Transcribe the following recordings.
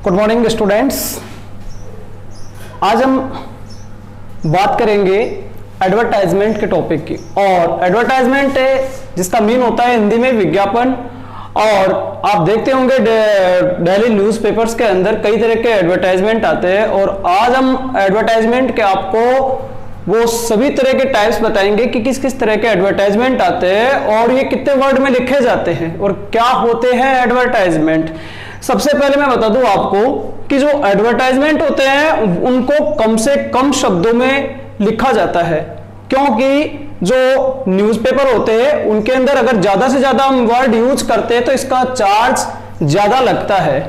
Good morning students. आज हम बात करेंगे एडवर्टाइजमेंट के टॉपिक की। और एडवर्टाइजमेंट जिसका मीन होता है हिंदी में विज्ञापन। और आप देखते होंगे डेली न्यूज़पेपर्स के अंदर कई तरह के एडवर्टाइजमेंट आते हैं। और आज हम एडवर्टाइजमेंट के आपको वो सभी तरह के टाइप्स बताएंगे कि किस किस तरह के एडवर्टाइजमेंट आते हैं और ये कितने वर्ड में लिखे जाते हैं और क्या होते हैं एडवर्टाइजमेंट। सबसे पहले मैं बता दूं आपको कि जो एडवर्टाइजमेंट होते हैं उनको कम से कम शब्दों में लिखा जाता है, क्योंकि जो न्यूज़पेपर होते हैं उनके अंदर अगर ज्यादा से ज्यादा हम वर्ड यूज करते हैं तो इसका चार्ज ज्यादा लगता है।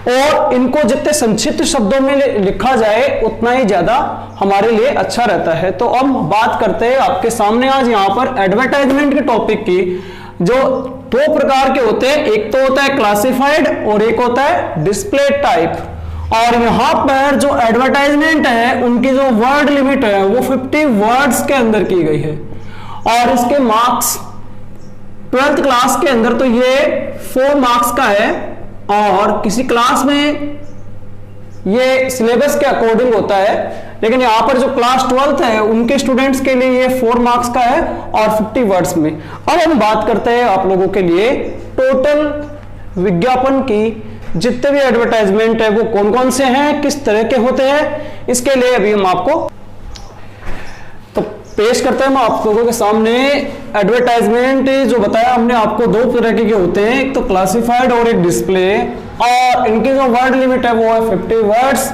और इनको जितने संक्षिप्त शब्दों में लिखा जाए उतना ही ज्यादा हमारे लिए अच्छा रहता है। तो अब बात करते हैं आपके सामने आज यहाँ पर एडवर्टाइजमेंट के टॉपिक की। जो दो प्रकार के होते हैं, एक तो होता है क्लासिफाइड और एक होता है डिस्प्ले टाइप। और यहां पर जो एडवर्टाइजमेंट है उनकी जो वर्ड लिमिट है वो 50 वर्ड्स के अंदर की गई है। और इसके मार्क्स 12th क्लास के अंदर तो ये 4 मार्क्स का है और किसी क्लास में ये सिलेबस के अकॉर्डिंग होता है, लेकिन यहाँ पर जो क्लास 12th है उनके स्टूडेंट्स के लिए ये 4 मार्क्स का है और 50 वर्ड्स में। अब हम बात करते हैं आप लोगों के लिए टोटल विज्ञापन की। जितने भी एडवर्टाइजमेंट है वो कौन कौन से हैं, किस तरह के होते हैं, इसके लिए अभी हम आपको तो पेश करते हैं। हम आप लोगों के सामने एडवर्टाइजमेंट जो बताया हमने आपको दो तरह के होते हैं, एक तो क्लासिफाइड और एक डिस्प्ले। और इनकी जो वर्ड लिमिट है वो है 50 वर्ड्स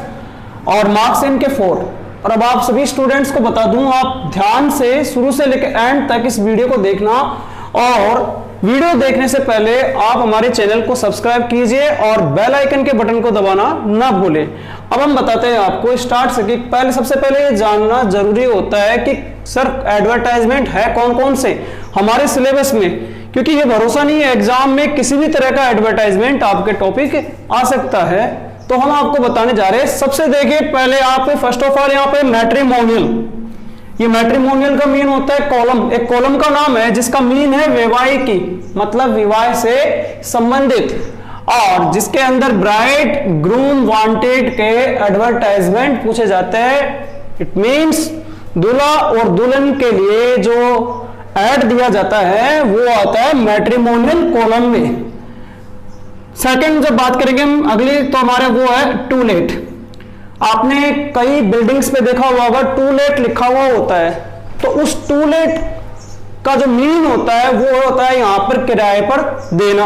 और मार्क्स इनके 4। और अब आप सभी स्टूडेंट्स को बता दूं, आप ध्यान से शुरू से लेकर एंड तक इस वीडियो को देखना और वीडियो देखने से पहले आप हमारे चैनल को सब्सक्राइब कीजिए और बेल आइकन के बटन को दबाना ना भूलें। अब हम बताते हैं आपको स्टार्ट से कि सबसे पहले ये जानना जरूरी होता है कि सर एडवर्टाइजमेंट है कौन कौन से हमारे सिलेबस में, क्योंकि ये भरोसा नहीं है एग्जाम में किसी भी तरह का एडवर्टाइजमेंट आपके टॉपिक आ सकता है। तो हम आपको बताने जा रहे हैं। सबसे देखिए पहले आप फर्स्ट ऑफ ऑल यहाँ पे मैट्रिमोनियल। ये मैट्रिमोनियल का मीन होता है कॉलम। एक कॉलम का नाम है जिसका मीन है वैवाहिकी, मतलब विवाह से संबंधित, और जिसके अंदर ब्राइड ग्रूम वांटेड के एडवर्टाइजमेंट पूछे जाते हैं। इट मीन्स दूल्हा और दुल्हन के लिए जो एड दिया जाता है वो आता है मैट्रिमोनियल कॉलम में। सेकंड जब बात करेंगे हम अगली, तो हमारे वो है टू लेट। आपने कई बिल्डिंग्स पे देखा हुआ होगा टू लेट लिखा हुआ होता है, तो उस टू लेट का जो मीन होता है वो होता है यहां पर किराए पर देना।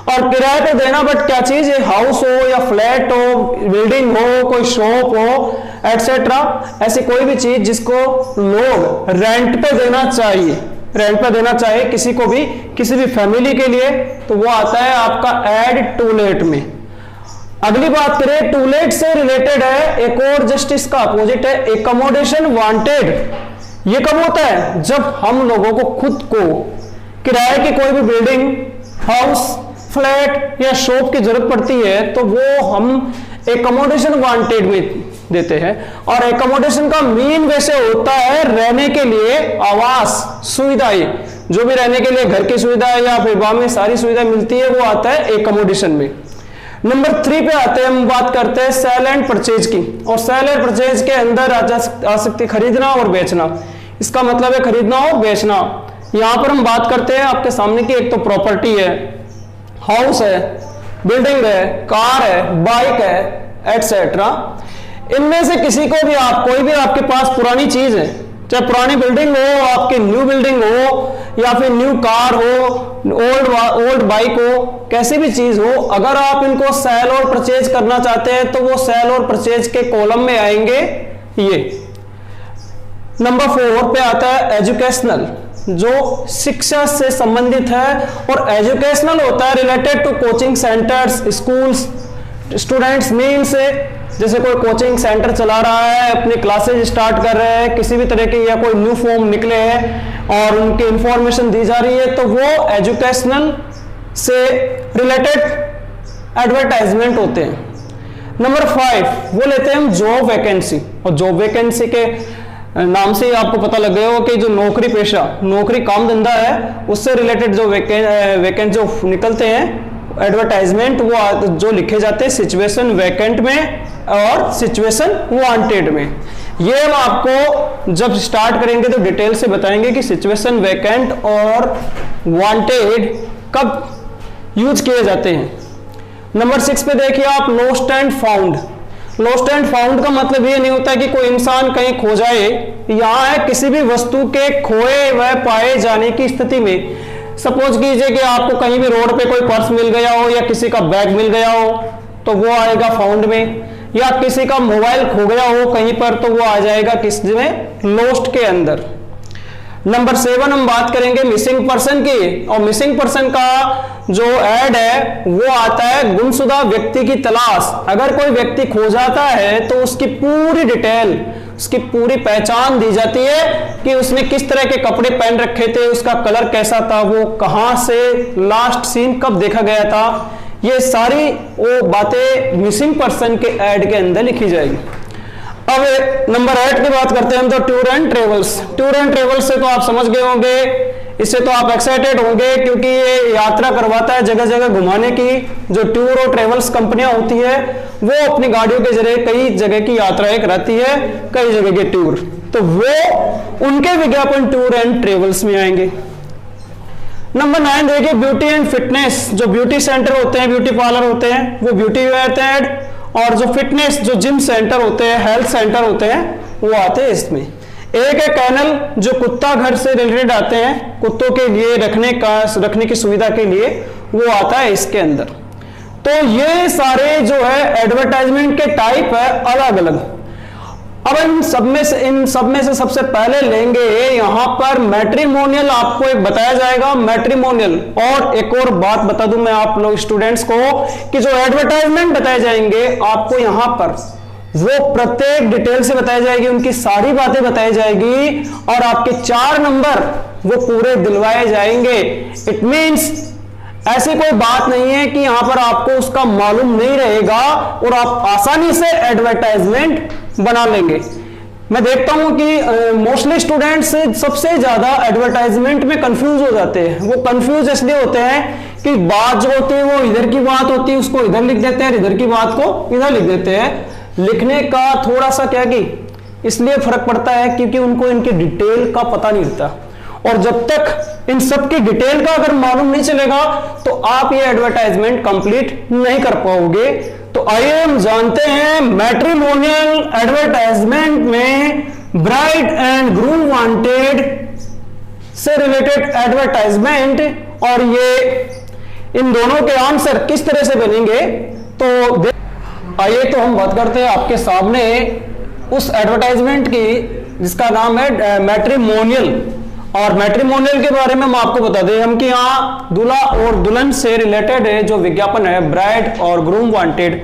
और किराए पर देना बट क्या चीज है, हाउस हो या फ्लैट हो, बिल्डिंग हो, कोई शॉप हो एटसेट्रा, ऐसी कोई भी चीज जिसको लोग रेंट पे देना चाहिए, रेंट पे देना चाहिए किसी को भी, किसी भी फैमिली के लिए, तो वो आता है आपका एड टू लेट में। अगली बात करें टू लेट से रिलेटेड है एक और जस्ट इसका अपोजिट है एकोमोडेशन वांटेड। ये कब होता है, जब हम लोगों को खुद को किराए की कोई भी बिल्डिंग, हाउस, फ्लैट या शॉप की जरूरत पड़ती है तो वो हम एकोमोडेशन वांटेड में देते हैं। और एकोमोडेशन का मीन वैसे होता है रहने के लिए आवास सुविधाएं, जो भी रहने के लिए घर की सुविधाएं या विवाह में सारी सुविधाएं मिलती है वो आता है एकोमोडेशन में। नंबर 3 पे आते हैं, हम बात करते हैं सेल एंड परचेज की। और सेल एंड परचेज के अंदर आ सकती खरीदना और बेचना। इसका मतलब है खरीदना और बेचना। यहां पर हम बात करते हैं आपके सामने की, एक तो प्रॉपर्टी है, हाउस है, बिल्डिंग है, कार है, बाइक है एटसेट्रा। इनमें से किसी को भी आप, कोई भी आपके पास पुरानी चीज है, चाहे पुरानी बिल्डिंग हो, आपकी न्यू बिल्डिंग हो या फिर न्यू कार हो, ओल्ड बाइक हो, कैसी भी चीज हो, अगर आप इनको सेल और परचेज करना चाहते हैं तो वो सेल और परचेज के कॉलम में आएंगे ये। नंबर 4 पे आता है एजुकेशनल, जो शिक्षा से संबंधित है। और एजुकेशनल होता है related to coaching centres, schools, students means जैसे कोई कोचिंग सेंटर चला रहा है, अपनी क्लासेज स्टार्ट कर रहे हैं, किसी भी तरह के या कोई न्यू फॉर्म निकले हैं और उनकी इंफॉर्मेशन दी जा रही है, तो वो एजुकेशनल से रिलेटेड एडवर्टाइजमेंट होते हैं। नंबर 5 वो लेते हैं हम जॉब वैकेंसी। और जॉब वैकेंसी के नाम से ही आपको पता लग गया हो कि जो नौकरी पेशा, नौकरी काम धंधा है, उससे रिलेटेड जो वैकेंट जो निकलते हैं एडवर्टाइजमेंट वो जो लिखे जाते हैं सिचुएशन वैकेंट में और सिचुएशन वांटेड में। ये हम आपको जब स्टार्ट करेंगे तो डिटेल से बताएंगे कि सिचुएशन वैकेंट और वांटेड कब यूज किए जाते हैं। नंबर 6 पे देखिए आप, lost and found. Lost and found का मतलब ये नहीं होता है कि कोई इंसान कहीं खो जाए, यहाँ है किसी भी वस्तु के खोए व पाए जाने की स्थिति में। सपोज कीजिए कि आपको कहीं भी रोड पे कोई पर्स मिल गया हो या किसी का बैग मिल गया हो तो वो आएगा फाउंड में, या किसी का मोबाइल खो गया हो कहीं पर तो वो आ जाएगा किस में, लोस्ट के अंदर। नंबर 7 हम बात करेंगे मिसिंग पर्सन की, और मिसिंग पर्सन का जो ऐड है वो आता है गुमशुदा व्यक्ति की तलाश। अगर कोई व्यक्ति खो जाता है तो उसकी पूरी डिटेल, उसकी पूरी पहचान दी जाती है कि उसने किस तरह के कपड़े पहन रखे थे, उसका कलर कैसा था, वो कहां से लास्ट सीन कब देखा गया था, ये सारी वो बातें मिसिंग पर्सन के ऐड के अंदर लिखी जाएगी। अब नंबर 8 की बात करते हैं हम, तो tour and travels. Tour and travels से तो आप समझ गए होंगे, इससे तो आप एक्साइटेड होंगे क्योंकि ये यात्रा करवाता है जगह जगह घुमाने की। जो टूर और ट्रेवल्स कंपनियां होती है वो अपनी गाड़ियों के जरिए कई जगह की यात्राएं कराती है, कई जगह के टूर, तो वो उनके विज्ञापन टूर एंड ट्रेवल्स में आएंगे। नंबर 9 देखिए, ब्यूटी एंड फिटनेस। जो ब्यूटी सेंटर होते हैं, ब्यूटी पार्लर होते हैं, वो ब्यूटी में आते हैं, और जो फिटनेस, जो जिम सेंटर होते हैं, हेल्थ सेंटर होते हैं, वो आते हैं इसमें। एक है कैनल, जो कुत्ता घर से रिलेटेड आते हैं, कुत्तों के लिए रखने की सुविधा के लिए, वो आता है इसके अंदर। तो ये सारे जो है एडवर्टाइजमेंट के टाइप है अलग अलग। अब इन सब में से सबसे पहले लेंगे यहां पर मैट्रिमोनियल, आपको एक बताया जाएगा मैट्रिमोनियल। और एक और बात बता दूं मैं आप लोग स्टूडेंट्स को कि जो एडवर्टाइजमेंट बताए जाएंगे आपको यहां पर, वो प्रत्येक डिटेल से बताई जाएगी, उनकी सारी बातें बताई जाएगी, और आपके 4 नंबर वो पूरे दिलवाए जाएंगे। इट मींस ऐसी कोई बात नहीं है कि यहां पर आपको उसका मालूम नहीं रहेगा और आप आसानी से एडवर्टाइजमेंट बना लेंगे। मैं देखता हूं कि मोस्टली स्टूडेंट्स सबसे ज्यादा एडवर्टाइजमेंट में कंफ्यूज हो जाते हैं। वो कंफ्यूज इसलिए होते हैं कि बात जो होती है वो इधर की बात होती है, उसको इधर लिख देते हैं, इधर की बात को इधर लिख देते हैं। लिखने का थोड़ा सा क्या कि इसलिए फर्क पड़ता है क्योंकि उनको इनके डिटेल का पता नहीं होता, और जब तक इन सब की डिटेल का अगर मालूम नहीं चलेगा तो आप ये एडवर्टाइजमेंट कंप्लीट नहीं कर पाओगे। तो आइए हम जानते हैं मैट्रिमोनियल एडवर्टाइजमेंट में ब्राइड एंड ग्रूम वांटेड से रिलेटेड एडवर्टाइजमेंट, और ये इन दोनों के आंसर किस तरह से बनेंगे। तो आइए तो हम बात करते हैं आपके सामने उस एडवर्टाइजमेंट की जिसका नाम है मैट्रिमोनियल। और मैट्रिमोनियल के बारे में हम आपको बता दें हम कि यहाँ दूल्हा और दुल्हन से रिलेटेड है जो विज्ञापन है, ब्राइड और ग्रूम वांटेड।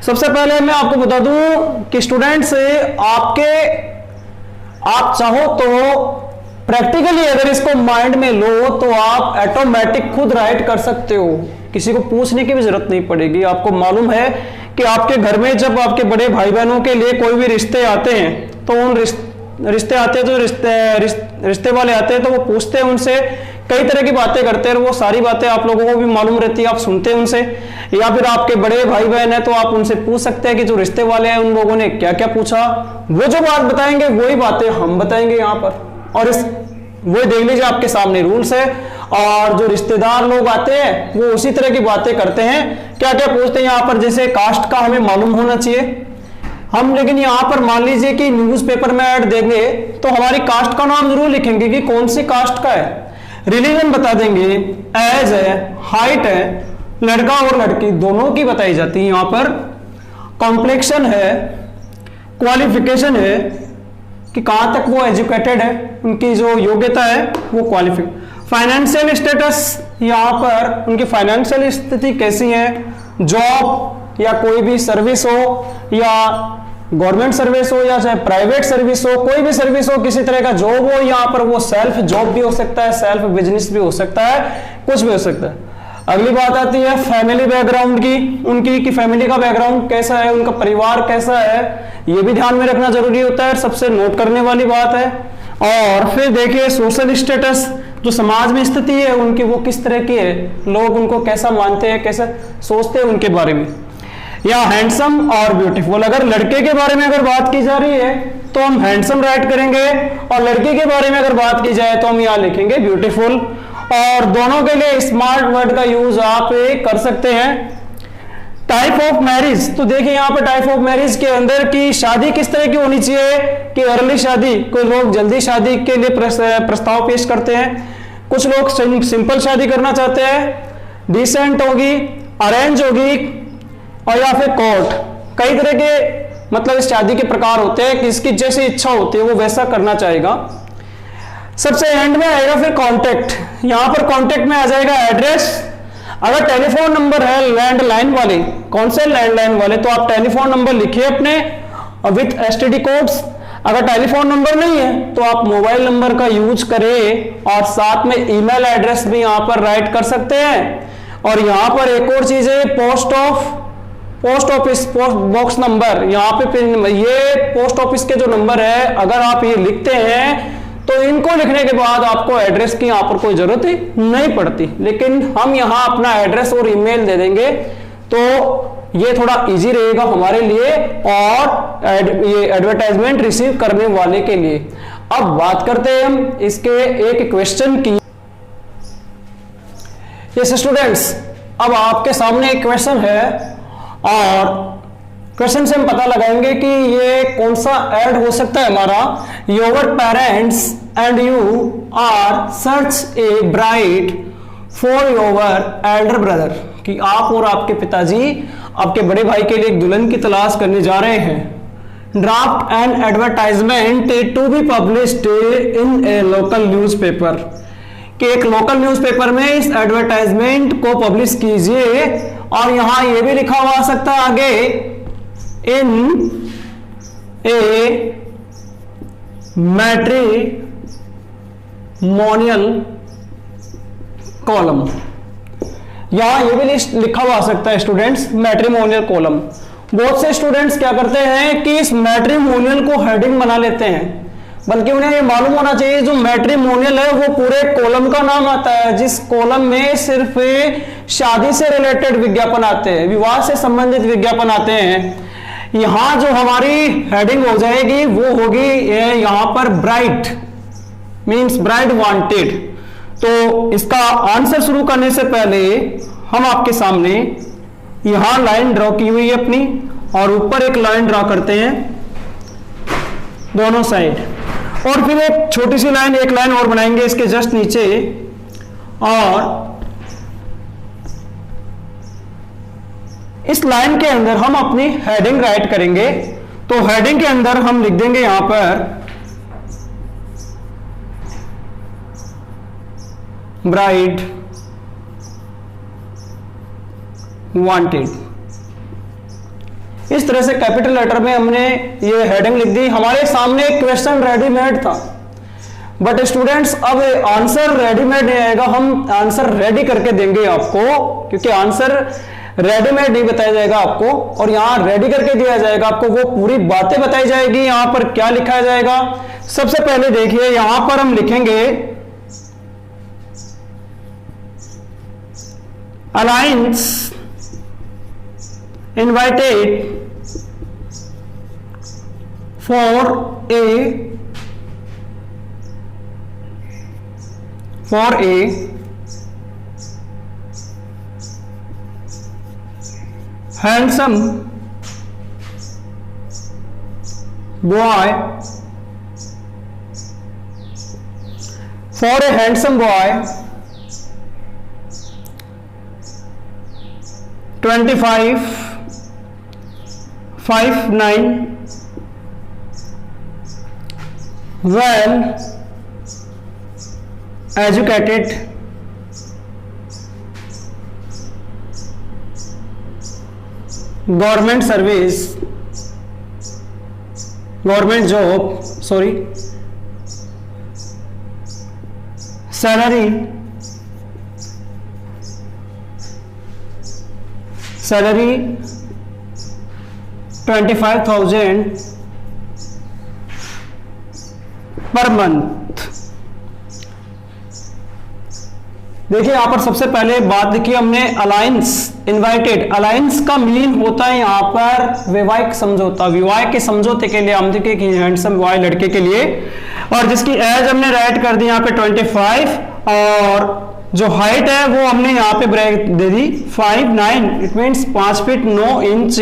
सबसे पहले मैं आपको बता दूं कि स्टूडेंट्स आप चाहो तो प्रैक्टिकली अगर इसको माइंड में लो तो आप ऑटोमेटिक खुद राइट कर सकते हो, किसी को पूछने की भी जरूरत नहीं पड़ेगी। आपको मालूम है कि आपके घर में जब आपके बड़े भाई बहनों के लिए कोई भी रिश्ते आते हैं तो उन रिश्ते आते हैं, तो रिश्ते वाले आते हैं तो वो पूछते हैं उनसे, कई तरह की बातें करते हैं, वो सारी बातें आप लोगों को भी मालूम रहती है, आप सुनते हैं उनसे। या फिर आपके बड़े भाई बहन है तो आप उनसे पूछ सकते हैं कि जो रिश्ते वाले हैं उन लोगों ने क्या क्या पूछा, वो जो बात बताएंगे वही बातें हम बताएंगे यहाँ पर। और वो देख लीजिए आपके सामने रूल्स है, और जो रिश्तेदार लोग आते हैं वो उसी तरह की बातें करते हैं। क्या क्या पूछते हैं यहाँ पर, जैसे कास्ट का हमें मालूम होना चाहिए हम, लेकिन यहाँ पर मान लीजिए कि न्यूज़पेपर में ऐड देंगे तो हमारी कास्ट का नाम जरूर लिखेंगे कि कौन सी कास्ट का है, रिलीजन बता देंगे, एज है, हाइट है, लड़का और लड़की दोनों की बताई जाती है यहाँ पर, कॉम्प्लेक्शन है, क्वालिफिकेशन है कि कहां तक वो एजुकेटेड है, उनकी जो योग्यता है वो क्वालिफिक, फाइनेंशियल स्टेटस, यहाँ पर उनकी फाइनेंशियल स्थिति कैसी है, जॉब या कोई भी सर्विस हो, या गवर्नमेंट सर्विस हो या चाहे प्राइवेट सर्विस हो, कोई भी सर्विस हो, किसी तरह का जॉब हो, यहाँ पर वो सेल्फ जॉब भी हो सकता है, सेल्फ बिजनेस भी हो सकता है, कुछ भी हो सकता है। अगली बात आती है फैमिली बैकग्राउंड की, उनकी कि फैमिली का बैकग्राउंड कैसा है, उनका परिवार कैसा है, ये भी ध्यान में रखना जरूरी होता है, सबसे नोट करने वाली बात है। और फिर देखिए सोशल स्टेटस, जो समाज में स्थिति है उनकी वो किस तरह की है, लोग उनको कैसा मानते हैं, कैसा सोचते हैं उनके बारे में। या हैंडसम और ब्यूटीफुल, अगर लड़के के बारे में अगर बात की जा रही है तो हम हैंडसम राइट करेंगे, और लड़की के बारे में अगर बात की जाए तो हम यहाँ लिखेंगे ब्यूटीफुल। और दोनों के लिए स्मार्ट वर्ड का यूज आप कर सकते हैं। टाइप ऑफ मैरिज, तो देखिए यहाँ पर टाइप ऑफ मैरिज के अंदर की शादी किस तरह की होनी चाहिए कि अर्ली शादी, कोई लोग जल्दी शादी के लिए प्रस्ताव पेश करते हैं, कुछ लोग सिंपल शादी करना चाहते हैं, डिसेंट होगी, अरेंज होगी, और या फिर कोर्ट। कई तरह के मतलब इस शादी के प्रकार होते हैं कि इसकी जैसी इच्छा होती है वो वैसा करना चाहेगा। सबसे एंड में आएगा फिर कॉन्टेक्ट, यहां पर कॉन्टेक्ट में आ जाएगा एड्रेस। अगर टेलीफोन नंबर है लैंडलाइन वाले, कौन से लैंडलाइन वाले, तो आप टेलीफोन नंबर लिखिए अपने विथ एसटीडी कोड्स। अगर टेलीफोन नंबर नहीं है तो आप मोबाइल नंबर का यूज करें, और साथ में ईमेल एड्रेस भी यहां पर राइट कर सकते हैं। और यहां पर एक और चीज है पोस्ट ऑफिस बॉक्स नंबर, यहाँ पे ये पोस्ट ऑफिस के जो नंबर है अगर आप ये लिखते हैं तो इनको लिखने के बाद आपको एड्रेस की यहाँ पर कोई जरूरत नहीं पड़ती, लेकिन हम यहाँ अपना एड्रेस और ईमेल दे देंगे तो ये थोड़ा इजी रहेगा हमारे लिए और ये एडवर्टाइजमेंट रिसीव करने वाले के लिए। अब बात करते हैं हम इसके एक क्वेश्चन की। यस स्टूडेंट्स, अब आपके सामने एक क्वेश्चन है और क्वेश्चन से हम पता लगाएंगे कि ये कौन सा ऐड हो सकता है हमारा। Your parents and you are search a bride for your elder brother, कि आप और आपके पिताजी आपके बड़े भाई के लिए एक दुल्हन की तलाश करने जा रहे हैं। Draft an advertisement to be published in a local newspaper, कि एक लोकल न्यूज़पेपर में इस एडवर्टाइजमेंट को पब्लिश कीजिए। और यहां यह भी लिखा हुआ सकता है आगे, इन ए मैट्रिमोनियल कॉलम, यहां यह भी लिखा हुआ सकता है स्टूडेंट्स मैट्रिमोनियल कॉलम। बहुत से स्टूडेंट्स क्या करते हैं कि इस मैट्रिमोनियल को हेडिंग बना लेते हैं, बल्कि उन्हें ये मालूम होना चाहिए जो मैट्रिमोनियल है वो पूरे कॉलम का नाम आता है, जिस कॉलम में सिर्फ शादी से रिलेटेड विज्ञापन आते हैं, विवाह से संबंधित विज्ञापन आते हैं। यहां जो हमारी हेडिंग हो जाएगी वो होगी यहां पर ब्राइड मींस ब्राइड वांटेड। तो इसका आंसर शुरू करने से पहले हम आपके सामने यहां लाइन ड्रॉ की हुई है अपनी, और ऊपर एक लाइन ड्रॉ करते हैं दोनों साइड, और फिर एक छोटी सी लाइन, एक लाइन और बनाएंगे इसके जस्ट नीचे, और इस लाइन के अंदर हम अपनी हेडिंग राइट करेंगे। तो हेडिंग के अंदर हम लिख देंगे यहां पर ब्राइड वांटेड। इस तरह से कैपिटल लेटर में हमने ये हेडिंग लिख दी। हमारे सामने एक क्वेश्चन रेडीमेड था, बट स्टूडेंट्स अब आंसर रेडीमेड नहीं आएगा, हम आंसर रेडी करके देंगे आपको, क्योंकि आंसर रेडीमेड नहीं बताया जाएगा आपको, और यहां रेडी करके दिया जाएगा आपको, वो पूरी बातें बताई जाएगी। यहां पर क्या लिखा जाएगा, सबसे पहले देखिए यहां पर हम लिखेंगे alliance invited for a handsome boy, for a handsome boy 25, 5'9", well educated, government service, government job, sorry, salary 25,000 per month, देखिए यहाँ पर सबसे पहले बात देखिए हमने अलायंस इनवाइटेड। अलायंस का मीन होता है यहाँ पर वैवाहिक समझौता। विवाह के समझौते के लिए हम देखे कि हैंडसम बॉय लड़के के लिए, और जिसकी एज हमने राइट कर दी यहाँ पे 25, और जो हाइट है वो हमने यहाँ पे ब्रेक दे दी 5'9", इट मीन्स 5 फीट 9 इंच।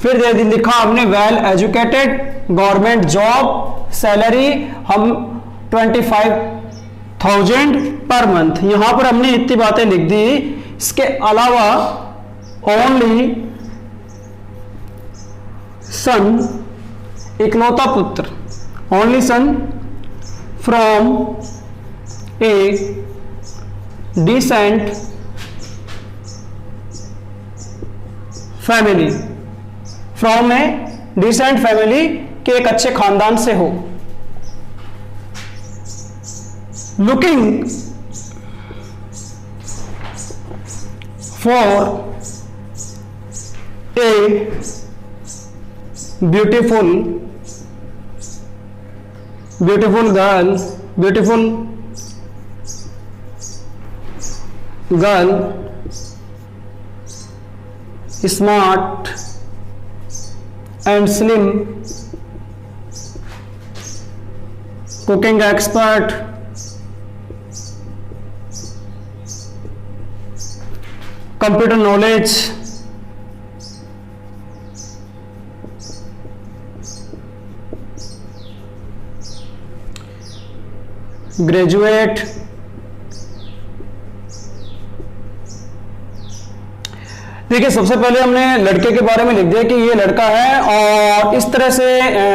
फिर दे दी लिखा हमने well educated, government job, salary हम 25,000 पर मंथ। यहां पर हमने इतनी बातें लिख दी। इसके अलावा ओनली सन, इकलौता पुत्र, only son from a decent family, from a decent family के एक अच्छे खानदान से हो। Looking for a beautiful girl, smart and slim, cooking expert, computer knowledge, graduate, देखिए सबसे पहले हमने लड़के के बारे में लिख दिया कि ये लड़का है और इस तरह से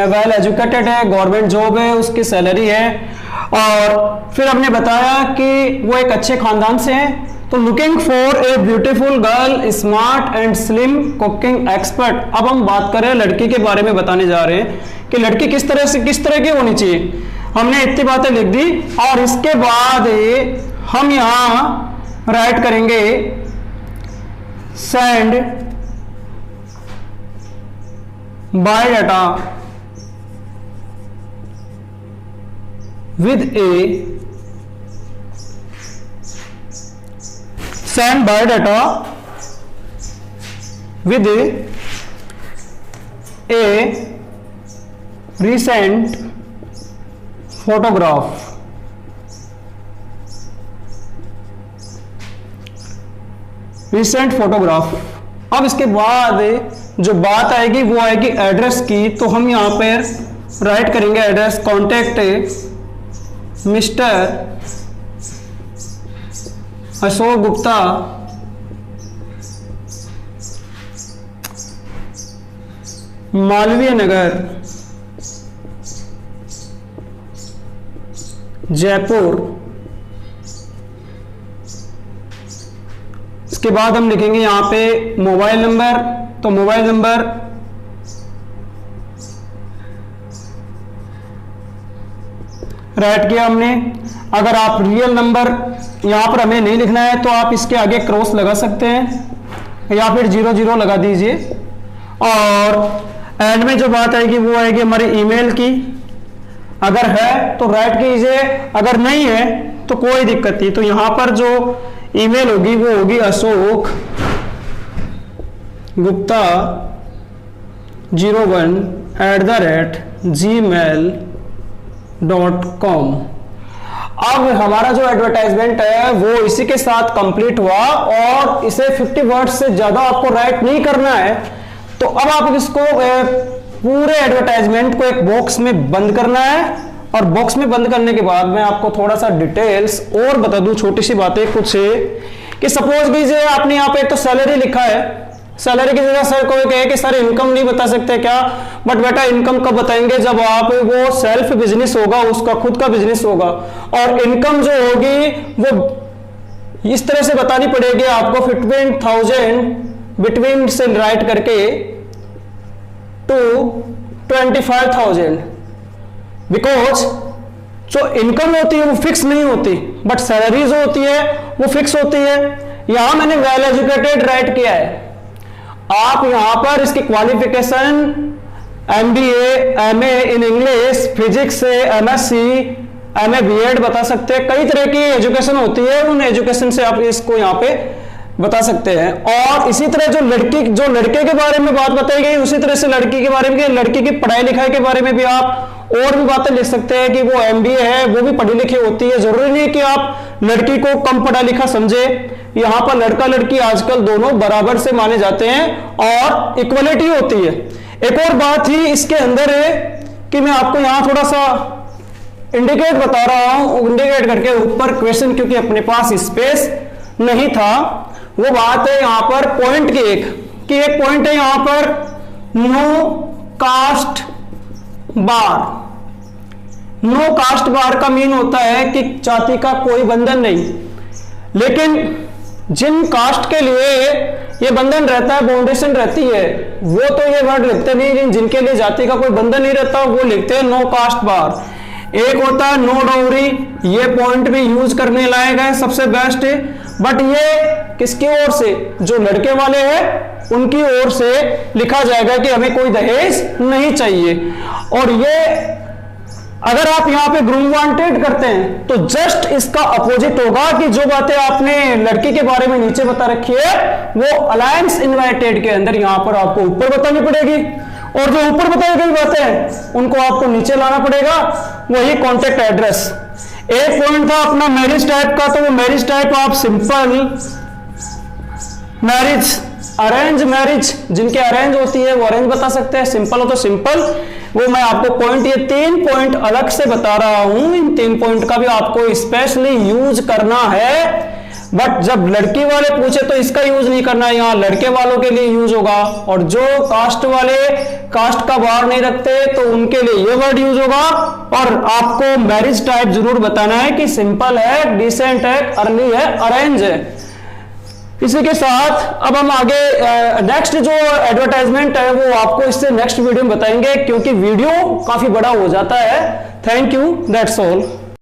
वेल एजुकेटेड है, गवर्नमेंट जॉब है, उसकी सैलरी है, और फिर हमने बताया कि वो एक अच्छे खानदान से है। तो looking for a beautiful girl, smart and slim, cooking expert. अब हम बात करें लड़की के बारे में, बताने जा रहे हैं कि लड़की किस तरह की होनी चाहिए। हमने इतनी बातें लिख दी और इसके बाद हम यहां राइट करेंगे send biodata with A, send biodata with a recent photograph, recent photograph। अब इसके बाद जो बात आएगी वो आएगी एड्रेस की। तो हम यहाँ पर राइट करेंगे address, contact mister Ashok Gupta, Malviya Nagar, Jaipur. इसके बाद हम लिखेंगे यहां पे मोबाइल नंबर। तो मोबाइल नंबर राइट किया हमने। अगर आप रियल नंबर यहां पर हमें नहीं लिखना है तो आप इसके आगे क्रॉस लगा सकते हैं या फिर 00 लगा दीजिए। और एंड में जो बात आएगी वो आएगी हमारी ईमेल की। अगर है तो राइट कीजिए, अगर नहीं है तो कोई दिक्कत नहीं। तो यहां पर जो ईमेल होगी वो होगी अशोक गुप्ता 01@gmail.com। अब हमारा जो एडवर्टाइजमेंट है वो इसी के साथ कंप्लीट हुआ और इसे 50 वर्ड से ज्यादा आपको राइट नहीं करना है। तो अब आप इसको पूरे एडवर्टाइजमेंट को एक बॉक्स में बंद करना है, और बॉक्स में बंद करने के बाद मैं आपको थोड़ा सा डिटेल्स और बता दूं, छोटी सी बातें कुछ कि सपोज कीजिए आपने यहाँ पे तो सैलरी लिखा है, सैलरी की जगह सर कोई कहे कि सर इनकम नहीं बता सकते क्या, बट बेटा इनकम कब बताएंगे जब आप वो सेल्फ बिजनेस होगा, उसका खुद का बिजनेस होगा, और इनकम जो होगी वो इस तरह से बतानी पड़ेगी आपको 15,000 बिटवीन से राइट करके टू 25,000, बिकॉज जो इनकम होती है वो फिक्स नहीं होती, बट सैलरी जो होती है वो फिक्स होती है। यहां मैंने वेल एजुकेटेड राइट किया है। आप यहां पर इसकी qualification MBA, MA in English, physics से MSc, MA B.Ed बता सकते हैं, कई तरह की एजुकेशन होती है, उन एजुकेशन से आप इसको यहाँ पे बता सकते हैं। और इसी तरह जो लड़के के बारे में बात बताई गई, उसी तरह से लड़की के बारे में, लड़की की पढ़ाई लिखाई के बारे में भी आप और भी बातें लिख सकते हैं कि वो MBA है, वो भी पढ़ी लिखी होती है, जरूरी नहीं कि आप लड़की को कम पढ़ा लिखा समझे। यहाँ पर लड़का लड़की आजकल दोनों बराबर से माने जाते हैं और इक्वलिटी होती है। एक और बात ही इसके अंदर है कि मैं आपको यहाँ थोड़ा सा इंडिकेट बता रहा हूं, इंडिकेट करके ऊपर क्वेश्चन, क्योंकि अपने पास स्पेस नहीं था, वो बात है यहाँ पर पॉइंट की एक पॉइंट है यहाँ पर नो कास्ट बार। नो कास्ट बार का मीन होता है कि जाति का कोई बंधन नहीं, लेकिन जिन कास्ट के लिए ये बंधन रहता है, बाउंडेशन रहती है, वो तो ये वर्ड लिखते नहीं, लेकिन जिनके लिए जाति का कोई बंधन नहीं रहता वो लिखते हैं नो कास्ट बार। एक होता है नो डाउरी, ये पॉइंट भी यूज करने लायक है, सबसे बेस्ट है, बट ये किसकी ओर से, जो लड़के वाले हैं उनकी ओर से लिखा जाएगा कि हमें कोई दहेज नहीं चाहिए। और ये अगर आप यहाँ पे ग्रूम वांटेड करते हैं तो जस्ट इसका अपोजिट होगा कि जो बातें आपने लड़की के बारे में नीचे बता रखी है वो अलायंस इनवाइटेड के अंदर यहाँ पर आपको ऊपर बतानी पड़ेगी, और जो ऊपर बताई गई बातें हैं उनको आपको नीचे लाना पड़ेगा, वही कॉन्टेक्ट एड्रेस। एक पॉइंट था अपना मैरिज टाइप का, तो वो मैरिज टाइप आप सिंपल मैरिज, अरेंज मैरिज, जिनके अरेंज होती है वो अरेंज बता सकते हैं, सिंपल हो तो सिंपल। वो मैं आपको पॉइंट, ये 3 पॉइंट अलग से बता रहा हूं, इन 3 पॉइंट का भी आपको स्पेशली यूज करना है। बट जब लड़की वाले पूछे तो इसका यूज नहीं करना है, यहाँ लड़के वालों के लिए यूज होगा, और जो कास्ट वाले कास्ट का बार नहीं रखते तो उनके लिए ये वर्ड यूज होगा। और आपको मैरिज टाइप जरूर बताना है कि सिंपल है, डिसेंट है, अर्ली है, अरेंज है। इसी के साथ अब हम आगे नेक्स्ट जो एडवर्टाइजमेंट है वो आपको इससे नेक्स्ट वीडियो में बताएंगे, क्योंकि वीडियो काफी बड़ा हो जाता है। Thank you, that's all.